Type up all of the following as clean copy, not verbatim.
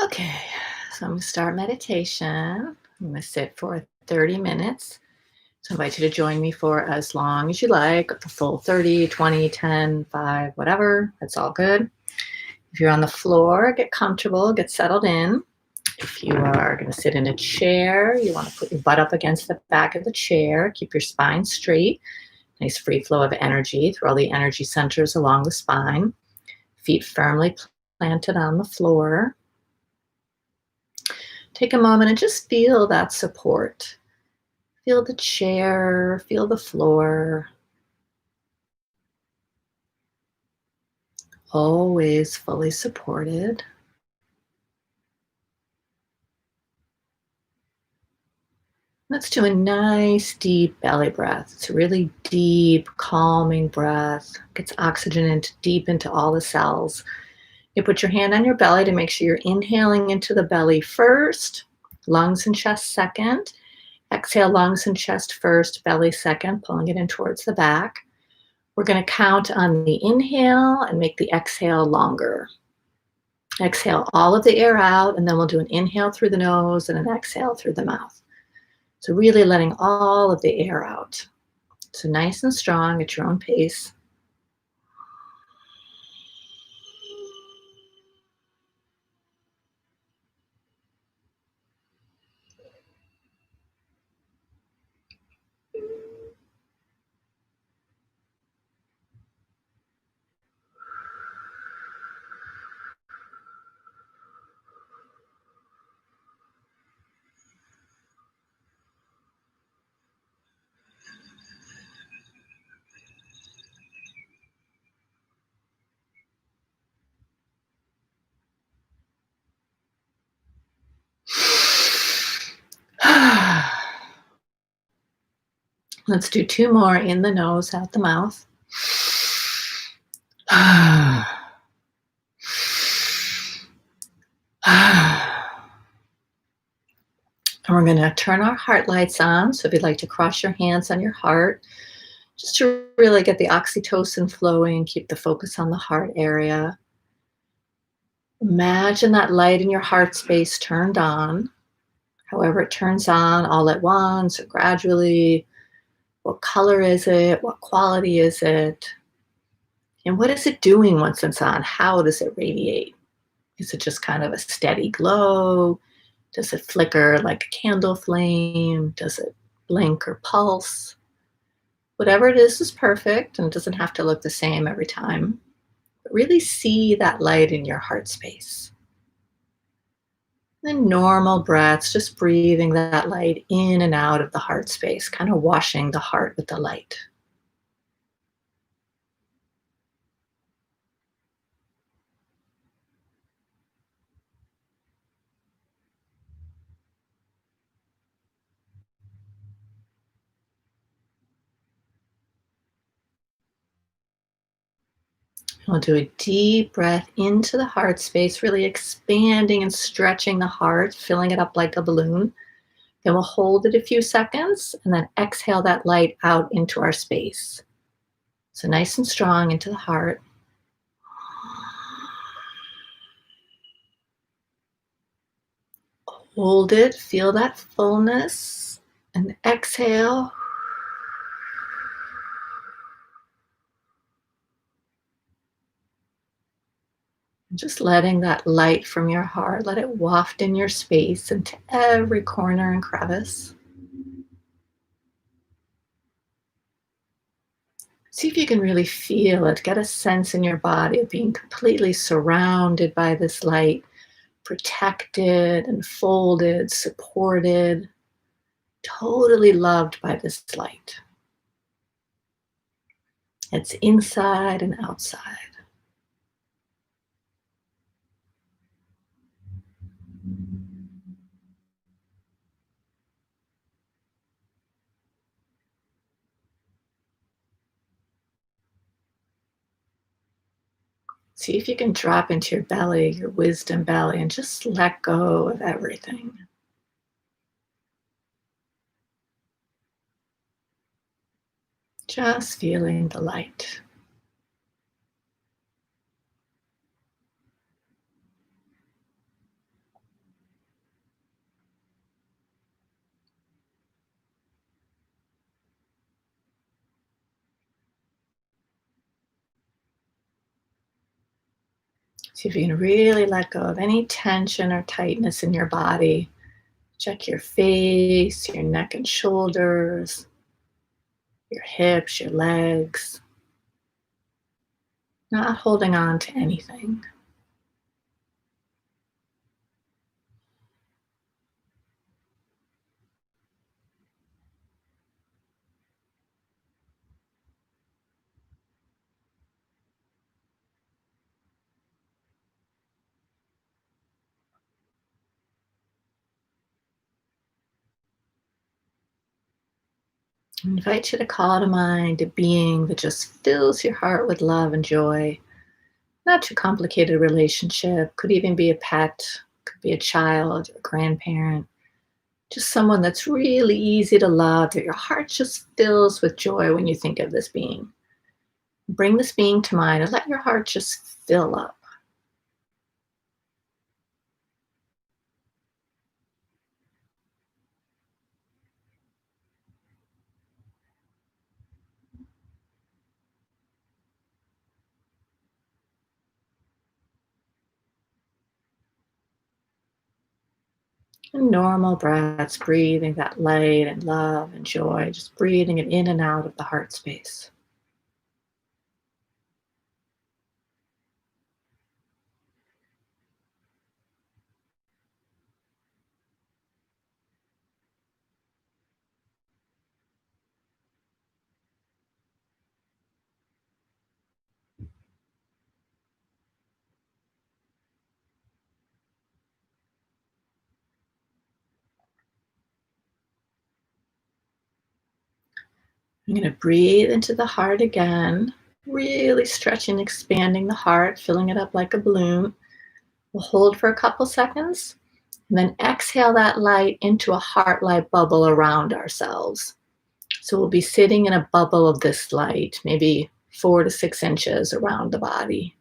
Okay, so I'm going to start meditation. I'm going to sit for 30 minutes. So I invite you to join me for as long as you like, the full 30, 20, 10, 5, whatever. That's all good. If you're on the floor, get comfortable, get settled in. If you are going to sit in a chair, you want to put your butt up against the back of the chair. Keep your spine straight. Nice free flow of energy through all the energy centers along the spine. Feet firmly planted on the floor. Take a moment and just feel that support. Feel the chair, feel the floor. Always fully supported. Let's do a nice deep belly breath. It's a really deep, calming breath. Gets oxygen deep into all the cells. You put your hand on your belly to make sure you're inhaling into the belly first, lungs and chest second. Exhale, lungs and chest first, belly second, pulling it in towards the back. We're going to count on the inhale and make the exhale longer. Exhale all of the air out, and then we'll do an inhale through the nose and an exhale through the mouth. So really letting all of the air out. So nice and strong at your own pace. Let's do 2 more in the nose, out the mouth. And we're going to turn our heart lights on. So if you'd like to cross your hands on your heart, just to really get the oxytocin flowing, keep the focus on the heart area. Imagine that light in your heart space turned on. However it turns on, all at once or gradually. What color is it? What quality is it? And what is it doing once it's on? How does it radiate? Is it just kind of a steady glow? Does it flicker like a candle flame? Does it blink or pulse? Whatever it is perfect and doesn't have to look the same every time. But really see that light in your heart space. Then normal breaths, just breathing that light in and out of the heart space, kind of washing the heart with the light. We'll do a deep breath into the heart space, really expanding and stretching the heart, filling it up like a balloon. Then we'll hold it a few seconds and then exhale that light out into our space. So nice and strong into the heart. Hold it, feel that fullness, and exhale. Just letting that light from your heart, let it waft in your space into every corner and crevice. See if you can really feel it. Get a sense in your body of being completely surrounded by this light, protected and folded, supported, totally loved by this light. It's inside and outside. See if you can drop into your belly, your wisdom belly, and just let go of everything. Just feeling the light. See if you can really let go of any tension or tightness in your body. Check your face, your neck and shoulders, your hips, your legs. Not holding on to anything. I invite you to call to mind a being that just fills your heart with love and joy. Not too complicated relationship, could even be a pet, could be a child, a grandparent, just someone that's really easy to love, that your heart just fills with joy when you think of this being. Bring this being to mind and let your heart just fill up. And normal breaths, breathing that light and love and joy, just breathing it in and out of the heart space. I'm going to breathe into the heart again, really stretching, expanding the heart, filling it up like a balloon. We'll hold for a couple seconds and then exhale that light into a heart light bubble around ourselves. So we'll be sitting in a bubble of this light, maybe 4 to 6 inches around the body.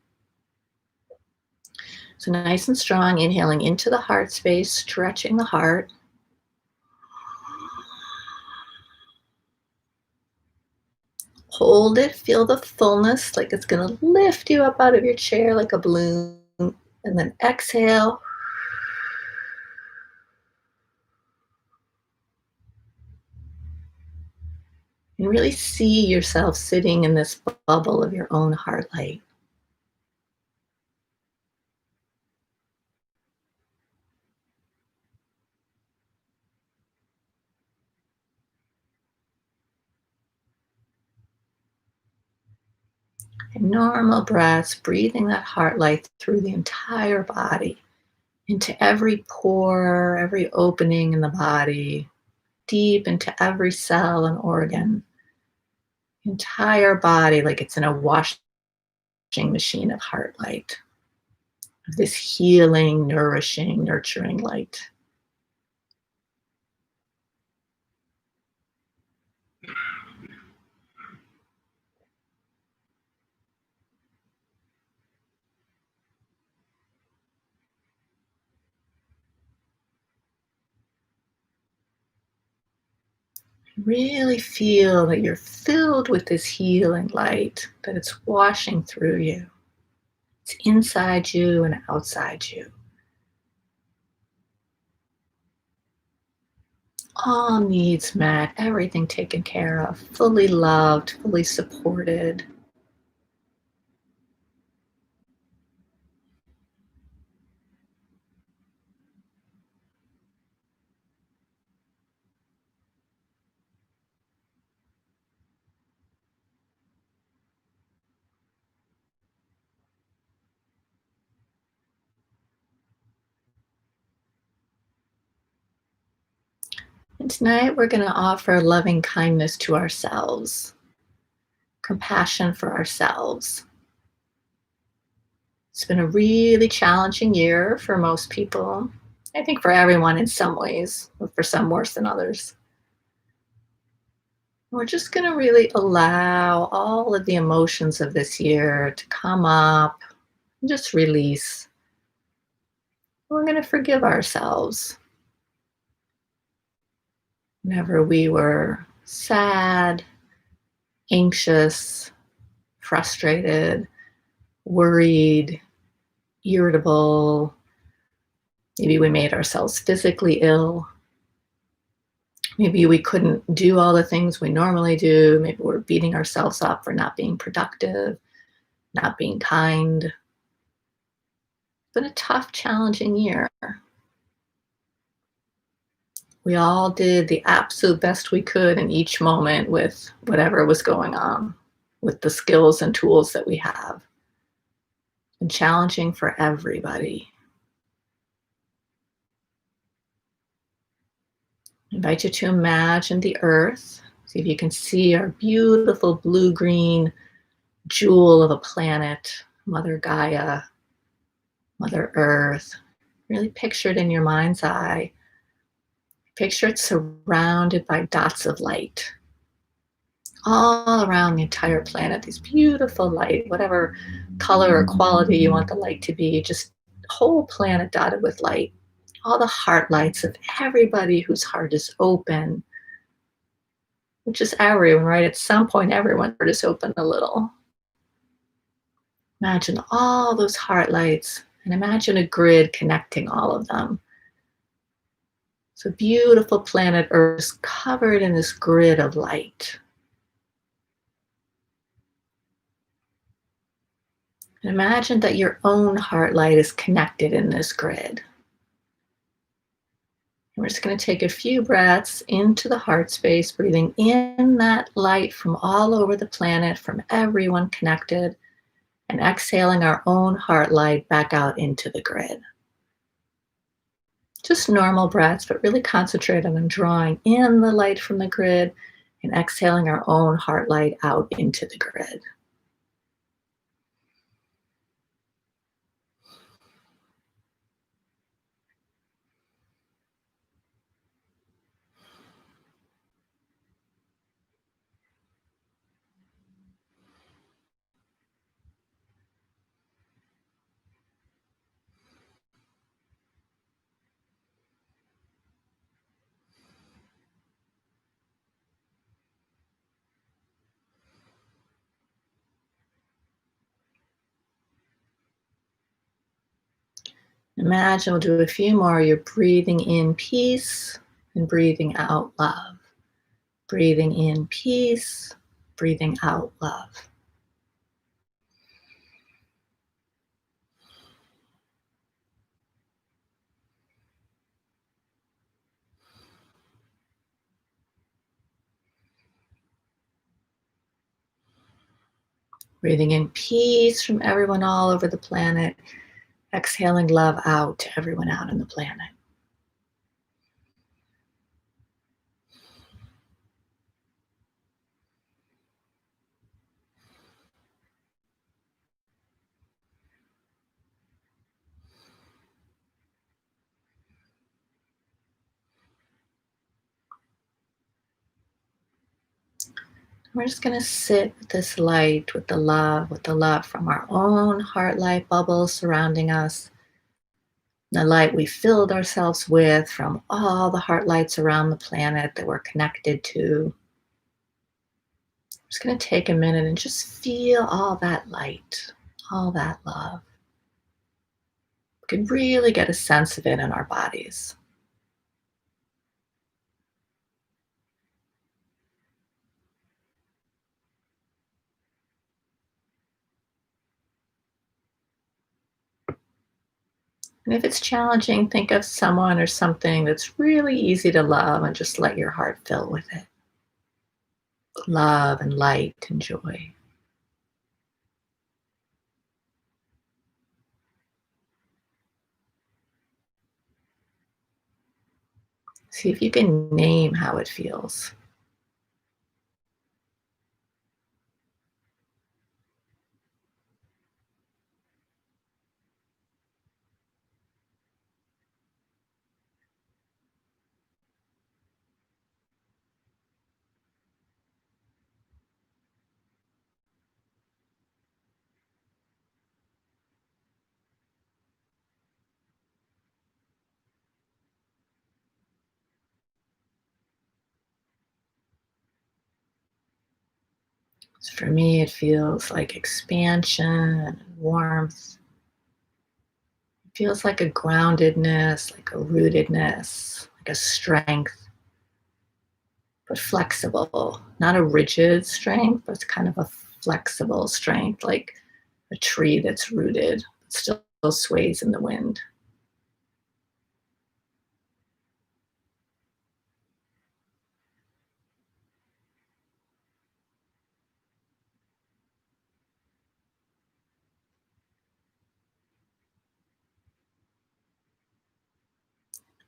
So nice and strong, inhaling into the heart space, stretching the heart. Hold it, feel the fullness, like it's gonna lift you up out of your chair like a balloon. And then exhale. And really see yourself sitting in this bubble of your own heart light. And normal breaths, breathing that heart light through the entire body, into every pore, every opening in the body, deep into every cell and organ. Entire body like it's in a washing machine of heart light, of this healing, nourishing, nurturing light. Really feel that you're filled with this healing light, that it's washing through you. It's inside you and outside you. All needs met, everything taken care of, fully loved, fully supported. And tonight we're going to offer loving kindness to ourselves, compassion for ourselves. It's been a really challenging year for most people. I think for everyone in some ways, but for some worse than others. We're just going to really allow all of the emotions of this year to come up and just release. We're going to forgive ourselves. Whenever we were sad, anxious, frustrated, worried, irritable. Maybe we made ourselves physically ill. Maybe we couldn't do all the things we normally do. Maybe we're beating ourselves up for not being productive, not being kind. It's been a tough, challenging year. We all did the absolute best we could in each moment with whatever was going on, with the skills and tools that we have. And challenging for everybody. I invite you to imagine the earth. See if you can see our beautiful blue-green jewel of a planet, Mother Gaia, Mother Earth. Really picture it in your mind's eye. Picture it surrounded by dots of light all around the entire planet, these beautiful light, whatever color or quality you want the light to be, just whole planet dotted with light. All the heart lights of everybody whose heart is open, which is everyone, right? At some point, everyone's heart is open a little. Imagine all those heart lights and imagine a grid connecting all of them. So beautiful planet Earth is covered in this grid of light. And imagine that your own heart light is connected in this grid. And we're just going to take a few breaths into the heart space, breathing in that light from all over the planet, from everyone connected, and exhaling our own heart light back out into the grid. Just normal breaths, but really concentrate on drawing in the light from the grid and exhaling our own heart light out into the grid. Imagine we'll do a few more. You're breathing in peace and breathing out love. Breathing in peace, breathing out love. Breathing in peace from everyone all over the planet. Exhaling love out to everyone out on the planet. We're just going to sit with this light, with the love from our own heart light bubbles surrounding us. The light we filled ourselves with from all the heart lights around the planet that we're connected to. I'm just going to take a minute and just feel all that light, all that love. We can really get a sense of it in our bodies. And if it's challenging, think of someone or something that's really easy to love and just let your heart fill with it. Love and light and joy. See if you can name how it feels. So for me, it feels like expansion and warmth. Feels like a groundedness, like a rootedness, like a strength, but flexible. Not a rigid strength, but it's kind of a flexible strength, like a tree that's rooted, but still sways in the wind.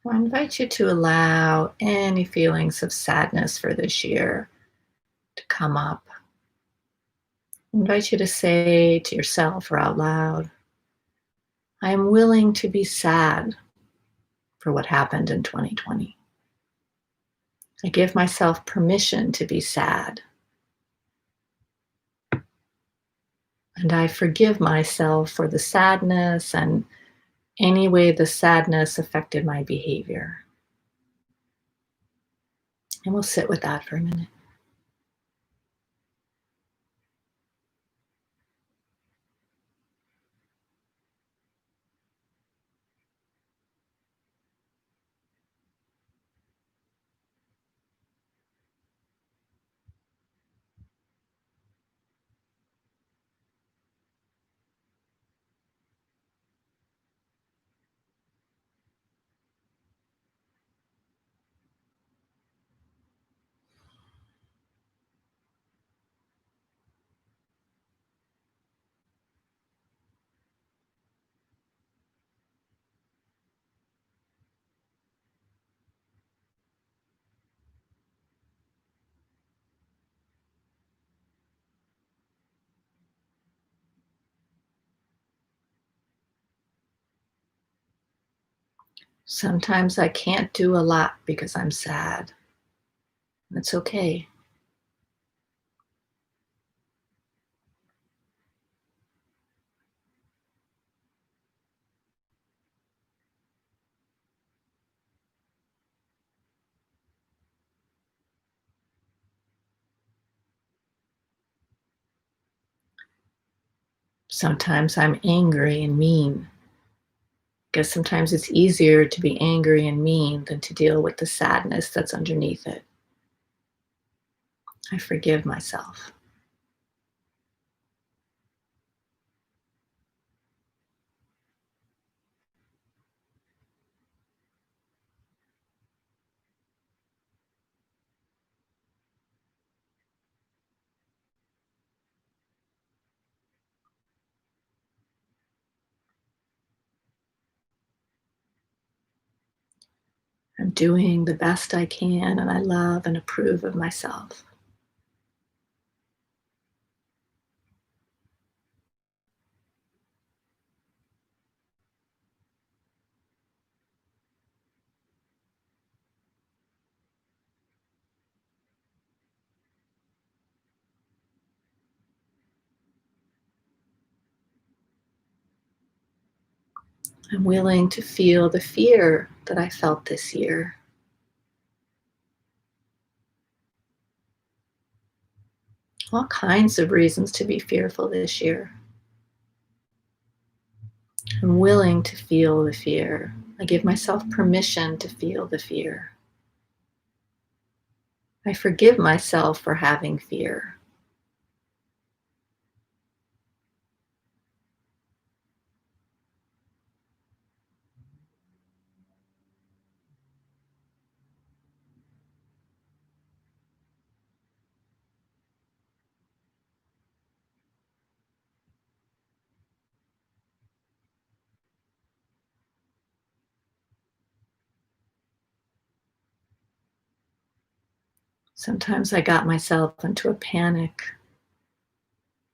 I invite you to allow any feelings of sadness for this year to come up. I invite you to say to yourself or out loud, I am willing to be sad for what happened in 2020. I give myself permission to be sad. And I forgive myself for the sadness and any way the sadness affected my behavior. And we'll sit with that for a minute. Sometimes I can't do a lot because I'm sad. That's okay. Sometimes I'm angry and mean because sometimes it's easier to be angry and mean than to deal with the sadness that's underneath it. I forgive myself. I'm doing the best I can and I love and approve of myself. I'm willing to feel the fear that I felt this year. All kinds of reasons to be fearful this year. I'm willing to feel the fear. I give myself permission to feel the fear. I forgive myself for having fear. Sometimes I got myself into a panic,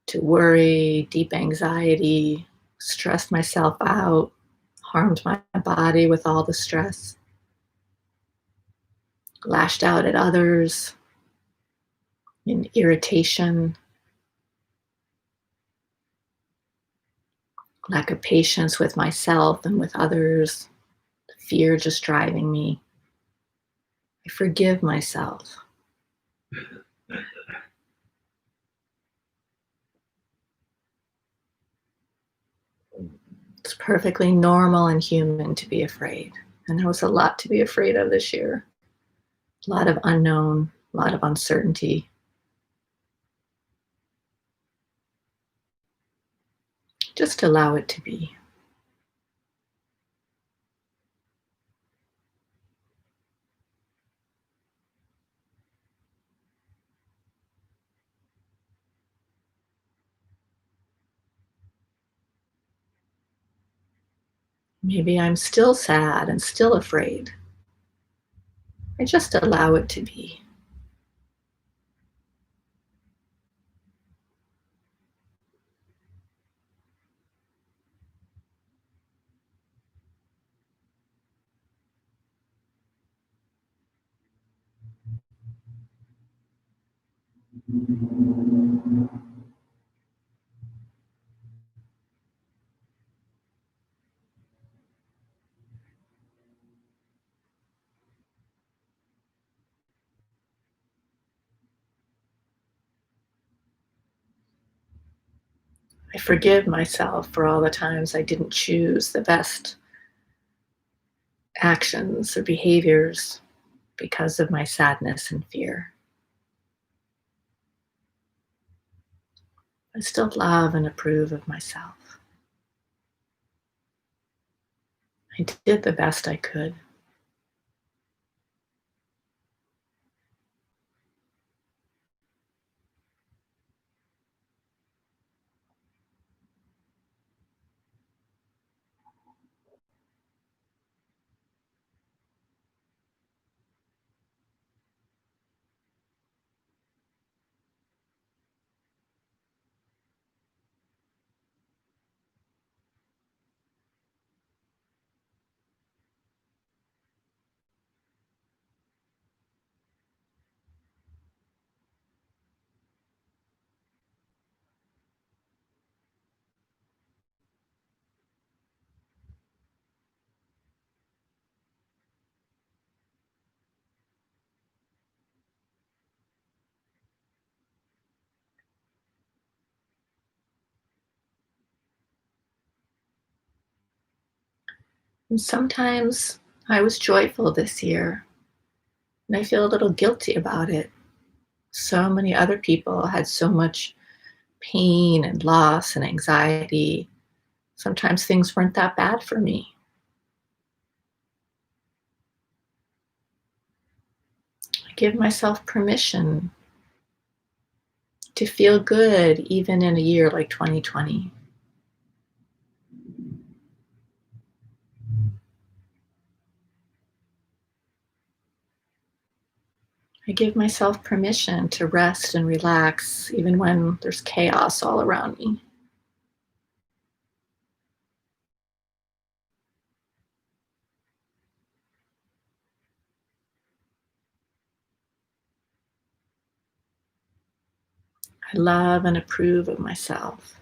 to worry, deep anxiety, stressed myself out, harmed my body with all the stress, lashed out at others in irritation, lack of patience with myself and with others, fear just driving me. I forgive myself. It's perfectly normal and human to be afraid. And there was a lot to be afraid of this year. A lot of unknown, a lot of uncertainty. Just allow it to be. Maybe I'm still sad and still afraid. I just allow it to be. I forgive myself for all the times I didn't choose the best actions or behaviors because of my sadness and fear. I still love and approve of myself. I did the best I could. And sometimes I was joyful this year, and I feel a little guilty about it. So many other people had so much pain and loss and anxiety. Sometimes things weren't that bad for me. I give myself permission to feel good even in a year like 2020. I give myself permission to rest and relax even when there's chaos all around me. I love and approve of myself.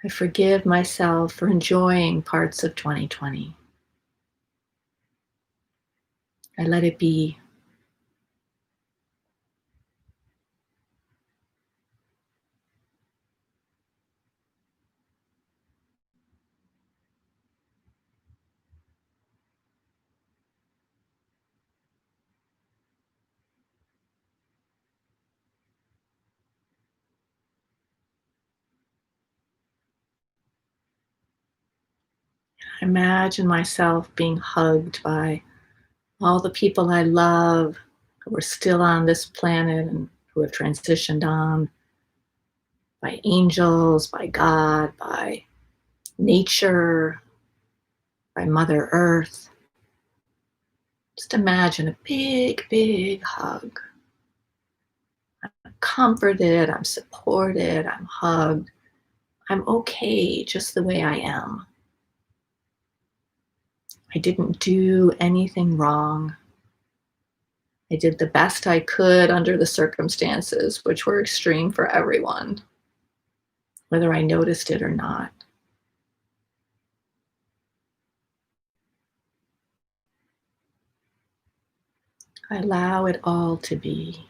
I forgive myself for enjoying parts of 2020. I let it be. I imagine myself being hugged by all the people I love who are still on this planet and who have transitioned on, by angels, by God, by nature, by Mother Earth. Just imagine a big, big hug. I'm comforted, I'm supported, I'm hugged. I'm okay just the way I am. I didn't do anything wrong. I did the best I could under the circumstances, which were extreme for everyone, whether I noticed it or not. I allow it all to be.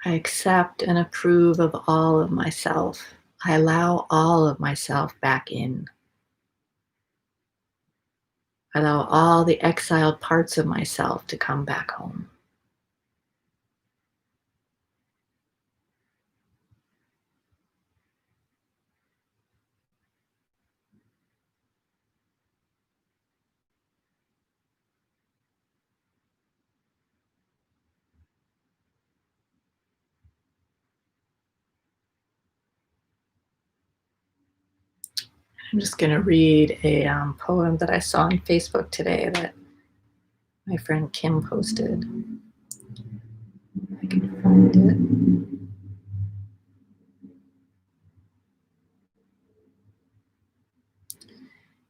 I accept and approve of all of myself. I allow all of myself back in. I allow all the exiled parts of myself to come back home. I'm just going to read a poem that I saw on Facebook today that my friend Kim posted. I can find it.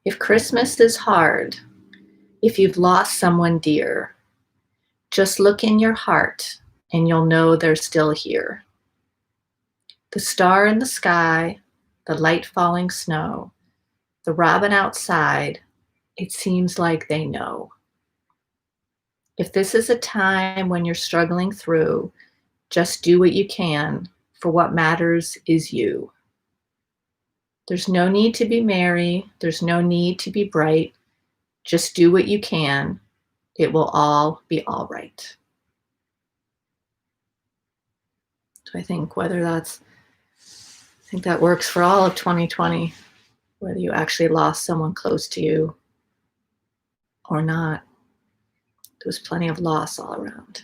If Christmas is hard, if you've lost someone dear, just look in your heart and you'll know they're still here. The star in the sky, the light falling snow, the robin outside, it seems like they know. If this is a time when you're struggling through, just do what you can, for what matters is you. There's no need to be merry, there's no need to be bright. Just do what you can. It will all be all right. So I think I think that works for all of 2020, whether you actually lost someone close to you or not. There was plenty of loss all around.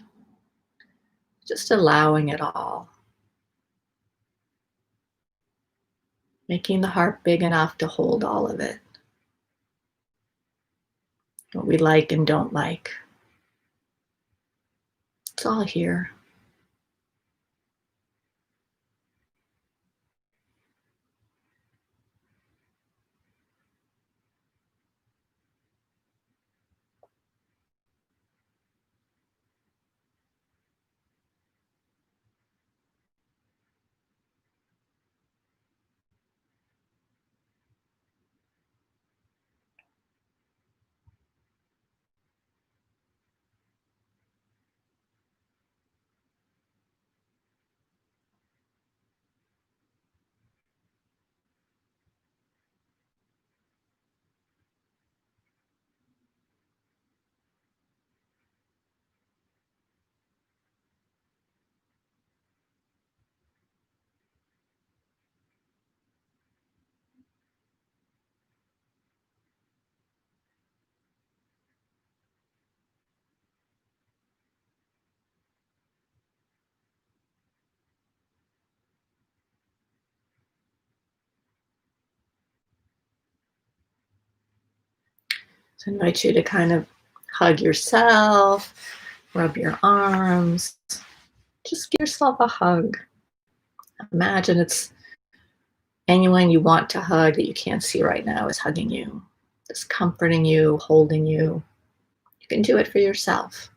Just allowing it all. Making the heart big enough to hold all of it. What we like and don't like. It's all here. So I invite you to kind of hug yourself, rub your arms, just give yourself a hug. Imagine it's anyone you want to hug that you can't see right now is hugging you, just comforting you, holding you. You can do it for yourself.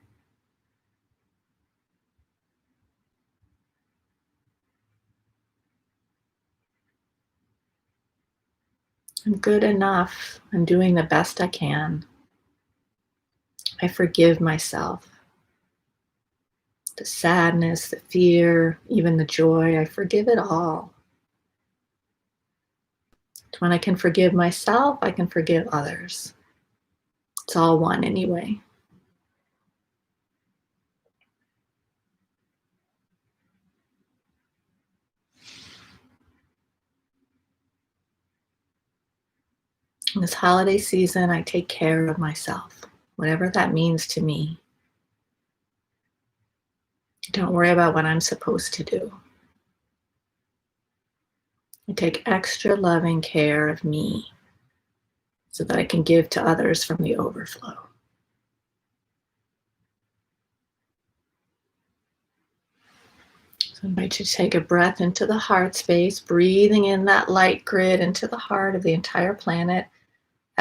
I'm good enough. I'm doing the best I can. I forgive myself. The sadness, the fear, even the joy, I forgive it all. When I can forgive myself, I can forgive others. It's all one anyway. In this holiday season, I take care of myself, whatever that means to me. Don't worry about what I'm supposed to do. I take extra loving care of me so that I can give to others from the overflow. So I invite you to take a breath into the heart space, breathing in that light grid into the heart of the entire planet,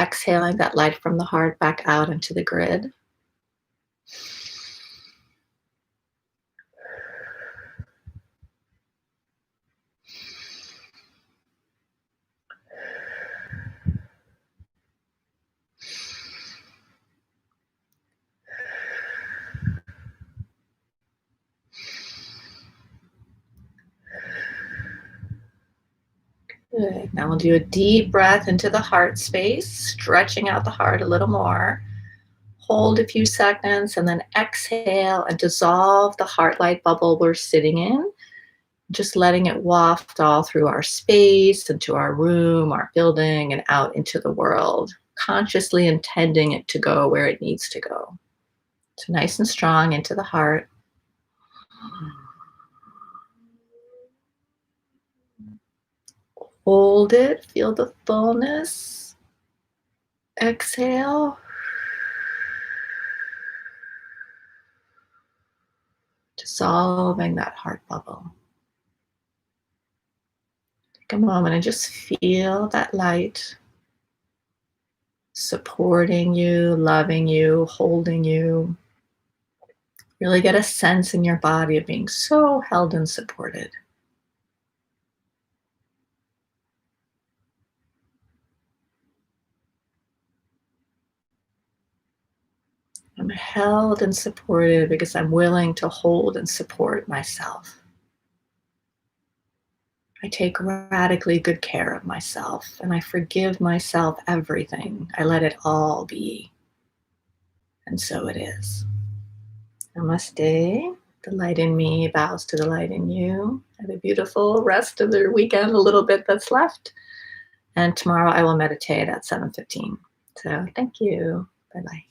exhaling that light from the heart back out into the grid. Good. Now we'll do a deep breath into the heart space, stretching out the heart a little more. Hold a few seconds and then exhale and dissolve the heart light bubble we're sitting in, just letting it waft all through our space, into our room, our building, and out into the world, consciously intending it to go where it needs to go. So nice and strong into the heart. Hold it, feel the fullness. Exhale. Dissolving that heart bubble. Take a moment and just feel that light supporting you, loving you, holding you. Really get a sense in your body of being so held and supported. I'm held and supported because I'm willing to hold and support myself. I take radically good care of myself and I forgive myself everything. I let it all be. And so it is. Namaste. The light in me bows to the light in you. Have a beautiful rest of the weekend, a little bit that's left. And tomorrow I will meditate at 7:15. So thank you. Bye-bye.